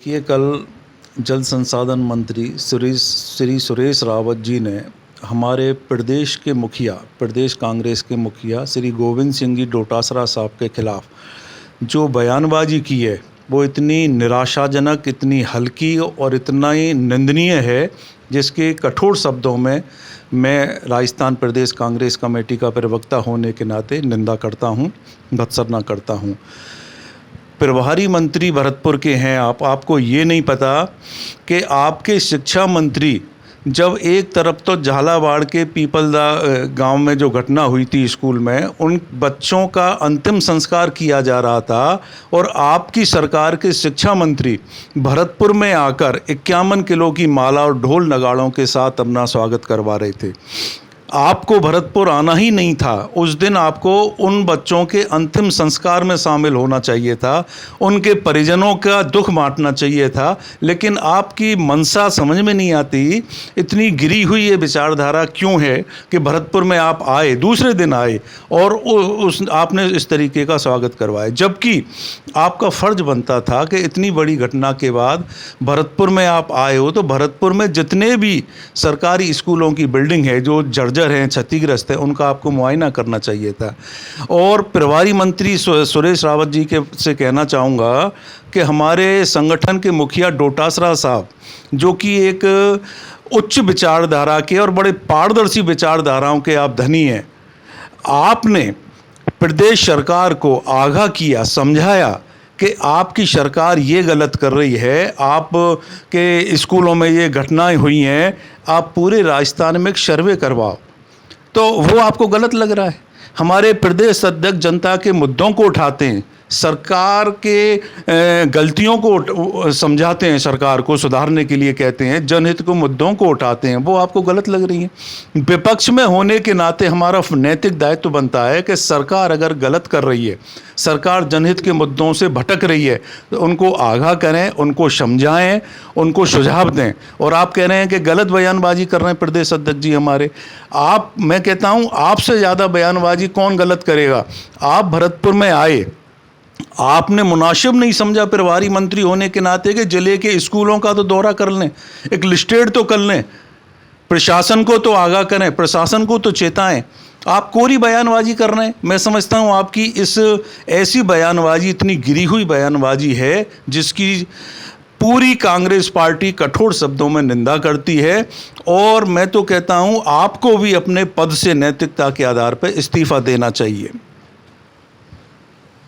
देखिए, कल जल संसाधन मंत्री श्री सुरेश रावत जी ने हमारे प्रदेश कांग्रेस के मुखिया श्री गोविंद सिंह जी डोटासरा साहब के खिलाफ जो बयानबाजी की है वो इतनी निराशाजनक, इतनी हल्की और इतना ही निंदनीय है, जिसके कठोर शब्दों में मैं राजस्थान प्रदेश कांग्रेस कमेटी का प्रवक्ता होने के नाते निंदा करता हूँ, भर्त्सना करता हूँ। प्रभारी मंत्री भरतपुर के हैं आपको ये नहीं पता कि आपके शिक्षा मंत्री जब एक तरफ तो झालावाड़ के पीपलदा गांव में जो घटना हुई थी स्कूल में, उन बच्चों का अंतिम संस्कार किया जा रहा था और आपकी सरकार के शिक्षा मंत्री भरतपुर में आकर 51 किलो की माला और ढोल नगाड़ों के साथ अपना स्वागत करवा रहे थे। आपको भरतपुर आना ही नहीं था। उस दिन आपको उन बच्चों के अंतिम संस्कार में शामिल होना चाहिए था, उनके परिजनों का दुख बांटना चाहिए था, लेकिन आपकी मंशा समझ में नहीं आती। इतनी गिरी हुई ये विचारधारा क्यों है कि भरतपुर में आप आए, दूसरे दिन आए और आपने इस तरीके का स्वागत करवाया, जबकि आपका फ़र्ज बनता था कि इतनी बड़ी घटना के बाद भरतपुर में आप आए हो तो भरतपुर में जितने भी सरकारी स्कूलों की बिल्डिंग है जो जर्जर हैं, क्षतिग्रस्त है, उनका आपको मुआयना करना चाहिए था। और प्रभारी मंत्री सुरेश रावत जी से कहना चाहूँगा कि हमारे संगठन के मुखिया डोटासरा साहब, जो कि एक उच्च विचारधारा के और बड़े पारदर्शी विचारधाराओं के आप धनी हैं, आपने प्रदेश सरकार को आगाह किया, समझाया कि आपकी सरकार ये गलत कर रही है, आप के स्कूलों में ये घटनाएं हुई हैं, आप पूरे राजस्थान में एक सर्वे करवाओ, तो वो आपको गलत लग रहा है। हमारे प्रदेश अध्यक्ष जनता के मुद्दों को उठाते हैं, सरकार के गलतियों को समझाते हैं, सरकार को सुधारने के लिए कहते हैं, जनहित को मुद्दों को उठाते हैं, वो आपको गलत लग रही है। विपक्ष में होने के नाते हमारा नैतिक दायित्व बनता है कि सरकार अगर गलत कर रही है, सरकार जनहित के मुद्दों से भटक रही है, तो उनको आगाह करें, उनको समझाएं, उनको सुझाव दें। और आप कह रहे हैं कि गलत बयानबाजी कर रहे हैं प्रदेश अध्यक्ष जी हमारे। मैं कहता हूँ आपसे ज़्यादा बयानबाजी कौन गलत करेगा। आप भरतपुर में आए, आपने मुनासिब नहीं समझा प्रभारी मंत्री होने के नाते कि जिले के स्कूलों का तो दौरा कर लें, एक लिस्टेड तो कर लें, प्रशासन को तो आगाह करें, प्रशासन को तो चेताएं। आप कोरी बयानबाजी कर रहे हैं। मैं समझता हूं आपकी इस ऐसी बयानबाजी, इतनी गिरी हुई बयानबाजी है जिसकी पूरी कांग्रेस पार्टी कठोर शब्दों में निंदा करती है। और मैं तो कहता हूं आपको भी अपने पद से नैतिकता के आधार पर इस्तीफा देना चाहिए।